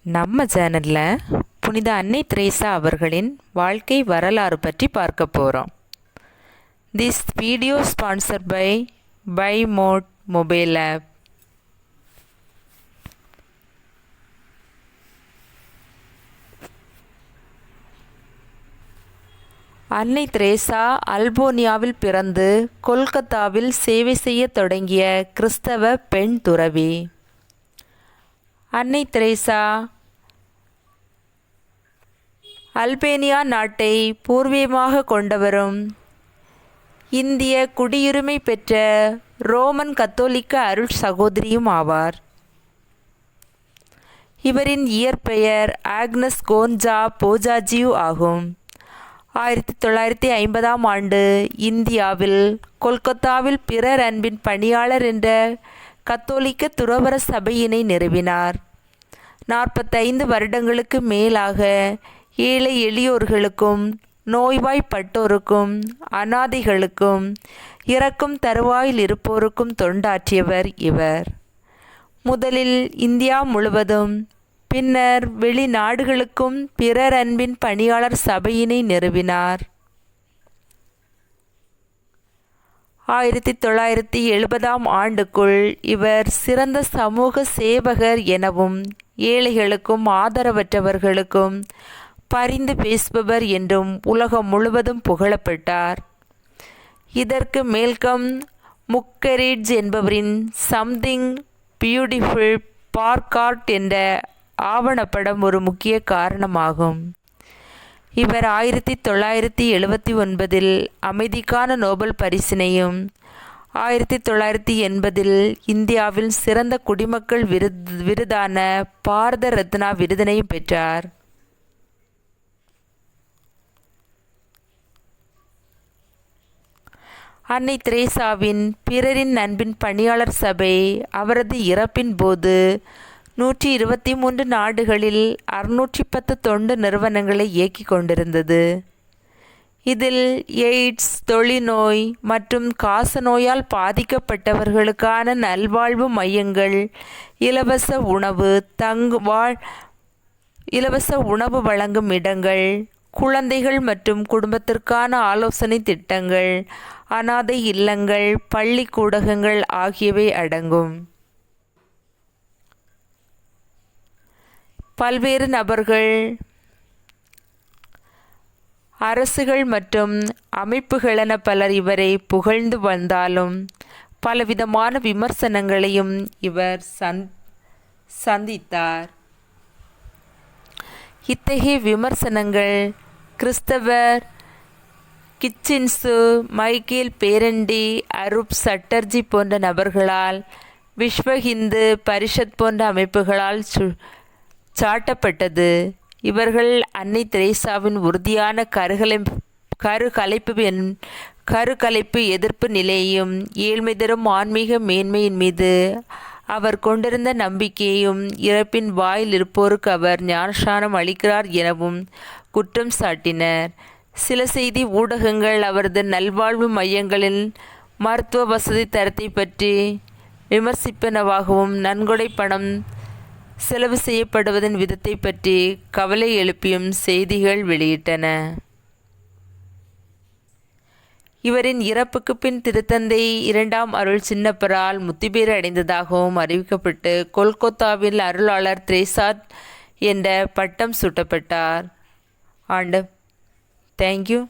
நம்ம சேனலில் புனித அன்னை தெரேசா அவர்களின் வாழ்க்கை வரலாறு பற்றி பார்க்க போகிறோம். This video sponsor by mod mobile app. அன்னை தெரேசா அல்போனியாவில் பிறந்து கொல்கத்தாவில் சேவை செய்ய தொடங்கிய கிறிஸ்தவ பெண் துறவி. அன்னை தெரேசா அல்பேனியா நாட்டை பூர்வீகமாக கொண்டவரும் இந்திய குடியுரிமை பெற்ற ரோமன் கத்தோலிக்க அருள் சகோதரியும் ஆவார். இவரின் இயற்பெயர் ஆக்னஸ் கோன்ஜா போஜாஜியூ ஆகும். 1950ஆம் ஆண்டு இந்தியாவில் கொல்கத்தாவில் பிறர் அன்பின் பணியாளர் என்ற கத்தோலிக்க துறவற சபையினை நிறுவினார். 45 வருடங்களுக்கு மேலாக ஏழை எளியோர்களுக்கும் நோய்வாய்ப்பட்டோருக்கும் அனாதைகளுக்கும் இறக்கும் தருவாயில் இருப்போருக்கும் தொண்டாற்றியவர் இவர். முதலில் இந்தியா முழுவதும், பின்னர் வெளிநாடுகளுக்கும் பிறர் அன்பின் பணியாளர் சபையினை நிறுவினார். 1970ஆம் ஆண்டுக்குள் இவர் சிறந்த சமூக சேவகர் எனவும் ஏழைகளுக்கும் ஆதரவற்றவர்களுக்கும் பரிந்து பேசுபவர் என்றும் உலகம் முழுவதும் புகழப்பட்டார். இதற்கு மேல்கம் முக்கரிட்ஜ் என்பவரின் சம்திங் பியூட்டிஃபுல் பார்க்கார்ட் என்ற ஆவணப்படம் ஒரு முக்கிய காரணமாகும். இவர் 1979இல் அமைதிக்கான நோபல் பரிசினையும் 1980இல் இந்தியாவில் சிறந்த குடிமக்கள் விருதான பாரத ரத்னா விருதினையும் பெற்றார். அன்னை தெரேசாவின் பிறரின் அன்பின் பணியாளர் சபை அவரது இறப்பின் போது 123 நாடுகளில் 610 தொண்டு நிறுவனங்களை இயக்கிக் கொண்டிருந்தது. இதில் எய்ட்ஸ், தொழில்நோய் மற்றும் காசநோயால் பாதிக்கப்பட்டவர்களுக்கான நல்வாழ்வு மையங்கள், இலவச உணவு வழங்கும் இடங்கள், குழந்தைகள் மற்றும் குடும்பத்திற்கான ஆலோசனை திட்டங்கள், அனாதை இல்லங்கள், பள்ளிக்கூடங்கள் ஆகியவை அடங்கும். பல்வேறு நபர்கள், அரசுகள் மற்றும் அமைப்புகளென பலர் இவரை புகழ்ந்து வந்தாலும் பலவிதமான விமர்சனங்களையும் இவர் சந்தித்தார். இத்தகைய விமர்சனங்கள் கிறிஸ்தவர் கிச்சின்சு, மைக்கேல் பேரண்டி, அரூப் சட்டர்ஜி போன்ற நபர்களால், விஸ்வ ஹிந்து பரிஷத் போன்ற அமைப்புகளால் சாட்டப்பட்டது. இவர்கள் அன்னை தெரேசாவின் உறுதியான கருக்கலைப்பு எதிர்ப்பு நிலையையும் ஏழ்மை தரும் ஆன்மீக மேன்மையின் மீது அவர் கொண்டிருந்த நம்பிக்கையையும், இறப்பின் வாயில் இருப்போருக்கு அவர் ஞானஸ்நானம் அளிக்கிறார் எனவும் குற்றம் சாட்டினர். சில செய்தி ஊடகங்கள் அவரது நல்வாழ்வு மையங்களில் மருத்துவ வசதி தரத்தை பற்றி விமர்சிப்பனவாகவும் நன்கொடை பணம் செலவு செய்யப்படுவதன் விதத்தை பற்றி கவலை எழுப்பியும் செய்திகள் வெளியிட்டன. இவரின் இறப்புக்கு பின் திருத்தந்தை 2ஆம் அருள் சின்னப்பரால் முத்திபேறு அடைந்ததாகவும் அறிவிக்கப்பட்டு கொல்கத்தாவில் அருளாளர் தெரேசா என்ற பட்டம் சூட்டப்பட்டார். தேங்க்யூ.